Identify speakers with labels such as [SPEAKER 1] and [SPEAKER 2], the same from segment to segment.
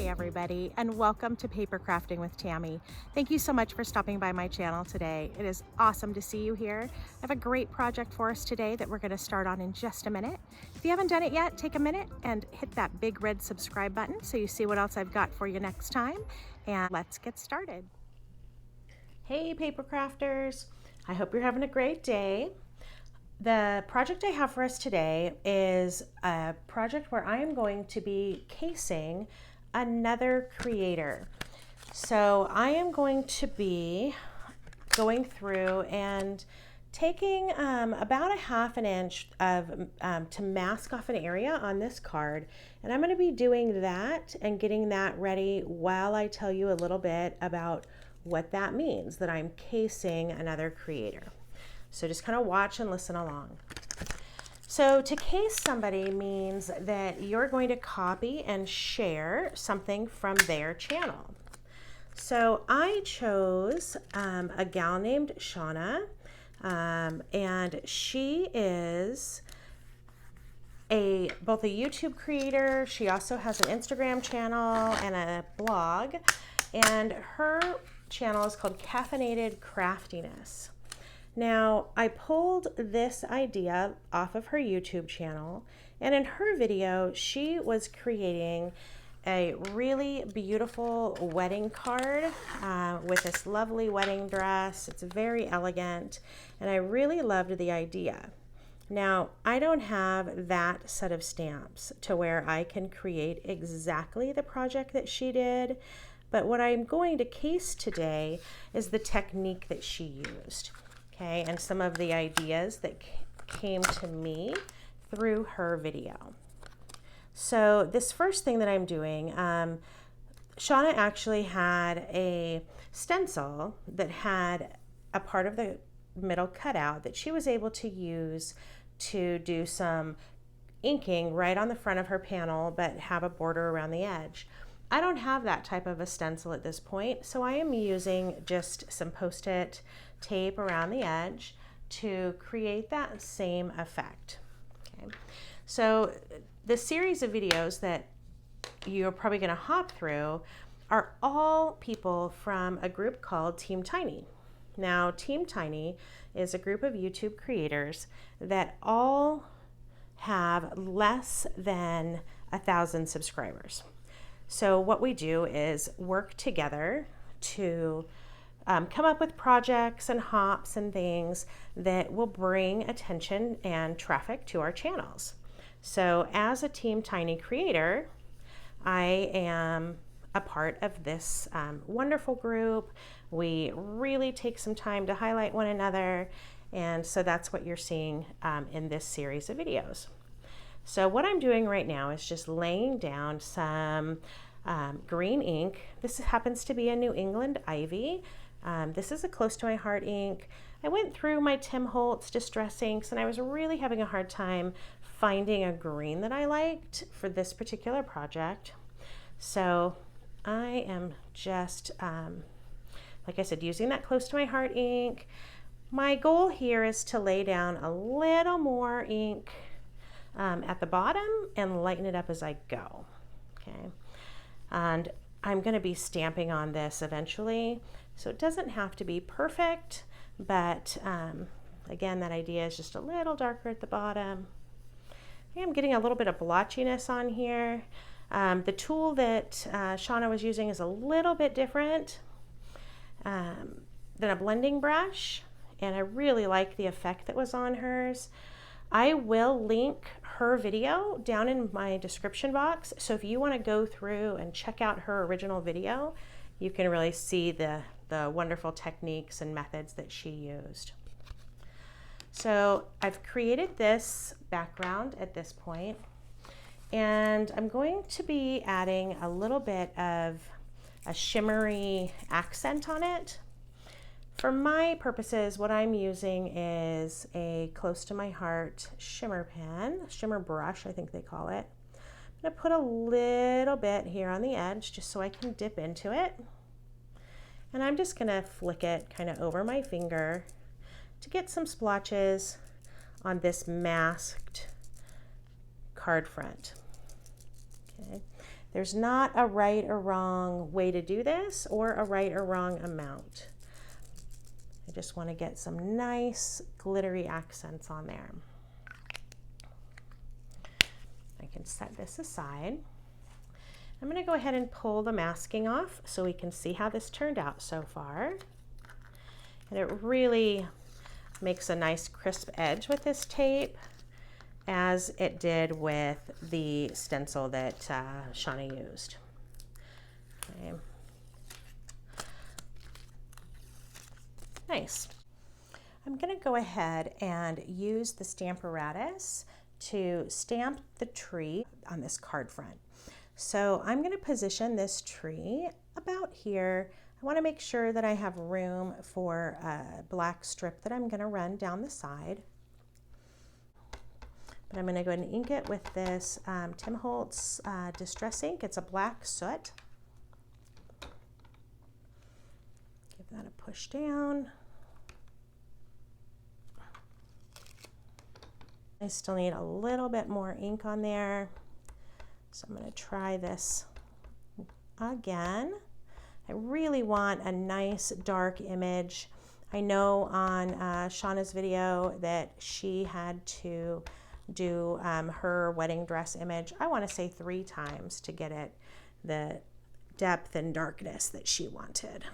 [SPEAKER 1] everybody, and welcome to Paper Crafting with Tammy. Thank you so much for stopping by my channel today. It is awesome to see you here. I have a great project for us today that we're going to start on in just a minute. If you haven't done it yet, take a minute and hit that big red subscribe button so you see what else I've got for you next time, and let's get started. Hey Paper Crafters, I hope you're having a great day. The project I have for us today is a project where I am going to be casing another creator. So I am going to be going through and taking about a half an inch of to mask off an area on this card, and I'm going to be doing that and getting that ready while I tell you a little bit about what that means, that I'm casing another creator. So just kind of watch and listen along. So to case somebody means that you're going to copy and share something from their channel. So I chose a gal named Shauna, and she is both a YouTube creator. She also has an Instagram channel and a blog, and her channel is called Caffeinated Craftiness. Now, I pulled this idea off of her YouTube channel, and in her video, she was creating a really beautiful wedding card with this lovely wedding dress. It's very elegant, and I really loved the idea. Now, I don't have that set of stamps to where I can create exactly the project that she did, but what I'm going to case today is the technique that she used. Okay, and some of the ideas that came to me through her video. So this first thing that I'm doing, Shauna actually had a stencil that had a part of the middle cut out that she was able to use to do some inking right on the front of her panel, but have a border around the edge. I don't have that type of a stencil at this point, so I am using just some Post-it tape around the edge to create that same effect. Okay. So the series of videos that you're probably going to hop through are all people from a group called Team Tiny. Now, Team Tiny is a group of YouTube creators that all have less than 1,000 subscribers. So what we do is work together to come up with projects and hops and things that will bring attention and traffic to our channels. So as a Team Tiny creator, I am a part of this wonderful group. We really take some time to highlight one another, and so that's what you're seeing in this series of videos. So what I'm doing right now is just laying down some green ink. This happens to be a New England Ivy. This is a Close to My Heart ink. I went through my Tim Holtz Distress inks, and I was really having a hard time finding a green that I liked for this particular project. So I am just, like I said, using that Close to My Heart ink. My goal here is to lay down a little more ink at the bottom and lighten it up as I go. Okay, and I'm going to be stamping on this eventually, so it doesn't have to be perfect, but again, that idea is just a little darker at the bottom. I'm getting a little bit of blotchiness on here. The tool that Shauna was using is a little bit different than a blending brush, and I really like the effect that was on hers. I will link her video down in my description box, so if you want to go through and check out her original video, you can really see the wonderful techniques and methods that she used. So I've created this background at this point, and I'm going to be adding a little bit of a shimmery accent on it. For my purposes, what I'm using is a Close to My Heart shimmer pen, shimmer brush, I think they call it. I'm going to put a little bit here on the edge just so I can dip into it. And I'm just going to flick it kind of over my finger to get some splotches on this masked card front. Okay. There's not a right or wrong way to do this or a right or wrong amount. I just want to get some nice glittery accents on there. I can set this aside. I'm going to go ahead and pull the masking off so we can see how this turned out so far. And it really makes a nice crisp edge with this tape, as it did with the stencil that Shauna used. Okay. Nice. I'm going to go ahead and use the Stamparatus to stamp the tree on this card front. So I'm going to position this tree about here. I want to make sure that I have room for a black strip that I'm going to run down the side. But I'm going to go ahead and ink it with this Tim Holtz Distress ink. It's a black soot. Give that a push down. I still need a little bit more ink on there. So I'm going to try this again. I really want a nice dark image. I know on Shauna's video that she had to do her wedding dress image, I want to say 3 times to get it the depth and darkness that she wanted.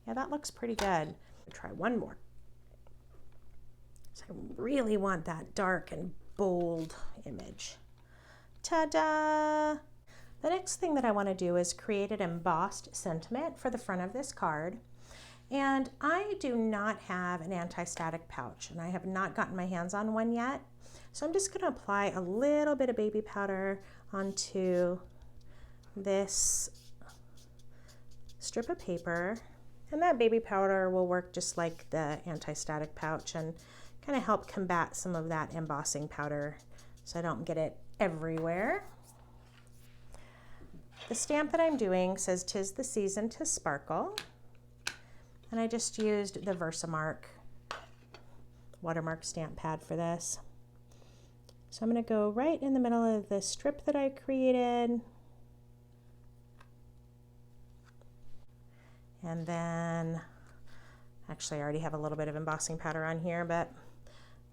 [SPEAKER 1] Yeah, that looks pretty good. I'll try one more. So I really want that dark and bold image. Ta-da! The next thing that I want to do is create an embossed sentiment for the front of this card. And I do not have an anti-static pouch, and I have not gotten my hands on one yet. So I'm just going to apply a little bit of baby powder onto this strip of paper. And that baby powder will work just like the anti-static pouch and kind of help combat some of that embossing powder so I don't get it everywhere. The stamp that I'm doing says "'Tis the season to sparkle." And I just used the Versamark watermark stamp pad for this. So I'm going to go right in the middle of the strip that I created. And then, actually I already have a little bit of embossing powder on here, but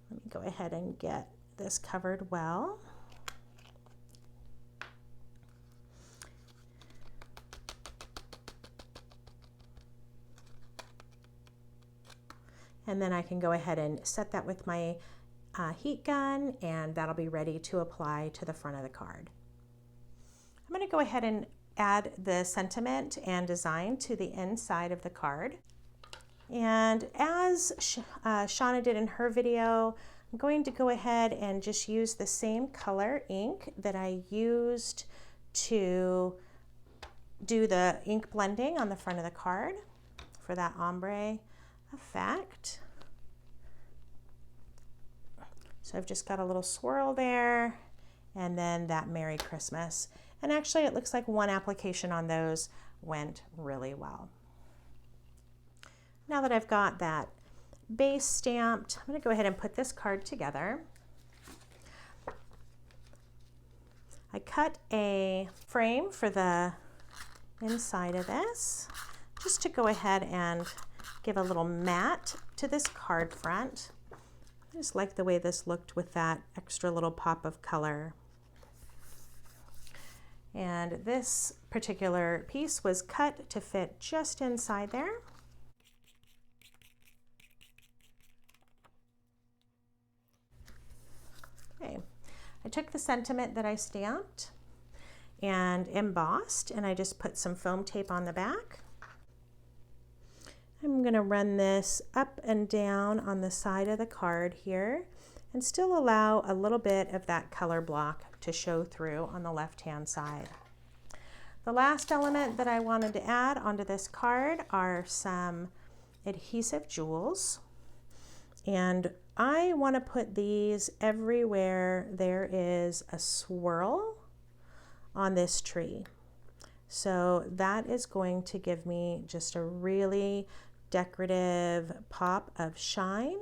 [SPEAKER 1] let me go ahead and get this covered well. And then I can go ahead and set that with my heat gun, and that'll be ready to apply to the front of the card. I'm going to go ahead and add the sentiment and design to the inside of the card. And as Shauna did in her video, I'm going to go ahead and just use the same color ink that I used to do the ink blending on the front of the card for that ombre effect. So I've just got a little swirl there, and then that Merry Christmas. And actually it looks like one application on those went really well. Now that I've got that base stamped, I'm going to go ahead and put this card together. I cut a frame for the inside of this just to go ahead and give a little matte to this card front. I just like the way this looked with that extra little pop of color. And this particular piece was cut to fit just inside there. Okay, I took the sentiment that I stamped and embossed, and I just put some foam tape on the back. I'm going to run this up and down on the side of the card here and still allow a little bit of that color block to show through on the left-hand side. The last element that I wanted to add onto this card are some adhesive jewels. And I want to put these everywhere there is a swirl on this tree. So that is going to give me just a really decorative pop of shine.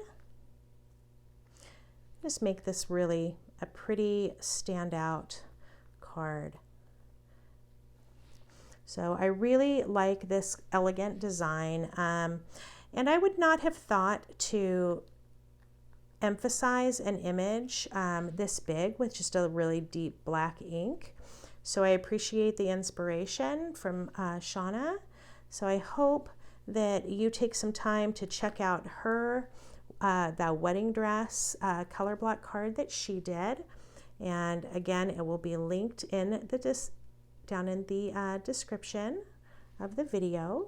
[SPEAKER 1] Just make this really a pretty standout card. So I really like this elegant design, and I would not have thought to emphasize an image this big with just a really deep black ink. So I appreciate the inspiration from Shauna. So I hope that you take some time to check out her that wedding dress color block card that she did. And again, it will be linked in the down in the description of the video.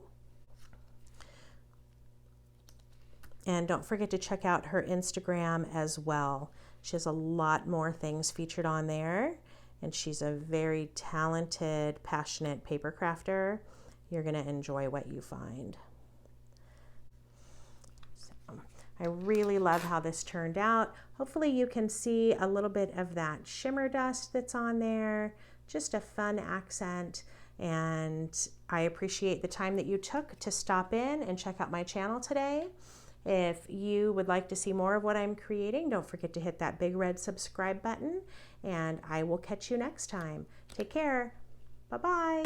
[SPEAKER 1] And don't forget to check out her Instagram as well. She has a lot more things featured on there, and she's a very talented, passionate paper crafter. You're going to enjoy what you find. So, I really love how this turned out. Hopefully you can see a little bit of that shimmer dust that's on there. Just a fun accent, and I appreciate the time that you took to stop in and check out my channel today. If you would like to see more of what I'm creating, don't forget to hit that big red subscribe button, and I will catch you next time. Take care. Bye-bye.